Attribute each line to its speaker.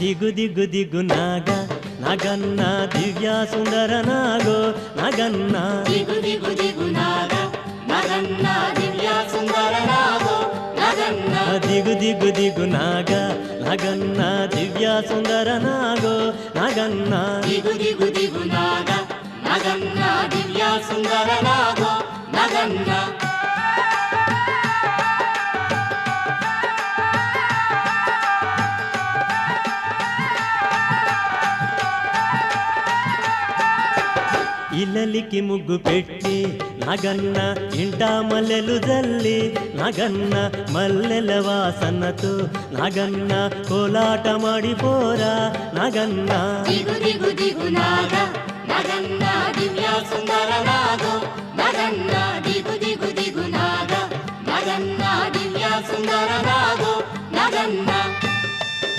Speaker 1: ದಿಗು ದಿಗು ದಿಗು ನಾಗ ನಗನ್ನ ದಿವ್ಯ ಸುಂದರ ನಾಗೋ ನಗನ್ನ
Speaker 2: ದಿಗು ದಿಗು ದಿಗು ನಾಗ ನಗನ್ನ ದಿವ್ಯ ಸುಂದರ ನಾಗೋ ನಗನ್ನ
Speaker 1: ದಿಗು ದಿಗು ದಿಗು ನಾಗ ನಗನ್ನ ದಿವ್ಯ ಸುಂದರ ನಾಗೋ ನಗನ್ನ
Speaker 2: ದಿಗು ದಿಗು ದಿಗು ನಾಗ ನಗನ್ನ ದಿವ್ಯ ಸುಂದರ ನಾಗೋ ನಗನ್ನ
Speaker 1: ఇల్లలికి ముగ్గు పెట్టి నగన్న ఇంట మల్లెలు జల్లి నగన్న మల్లెల వాసనతో నగన్న కోలాట మాడిపోరా నగన్న
Speaker 2: ದಿಗು ದಿಗು ದಿಗು ನಾಗ ನಗನ್ನ ದಿವ್ಯ ಸುಂದರ ನಾಗೋ ನಗನ್ನ ದಿಗು ದಿಗು ದಿಗು ನಾಗ ನಗನ್ನ ದಿವ್ಯ ಸುಂದರ ನಾಗೋ ನಗನ್ನ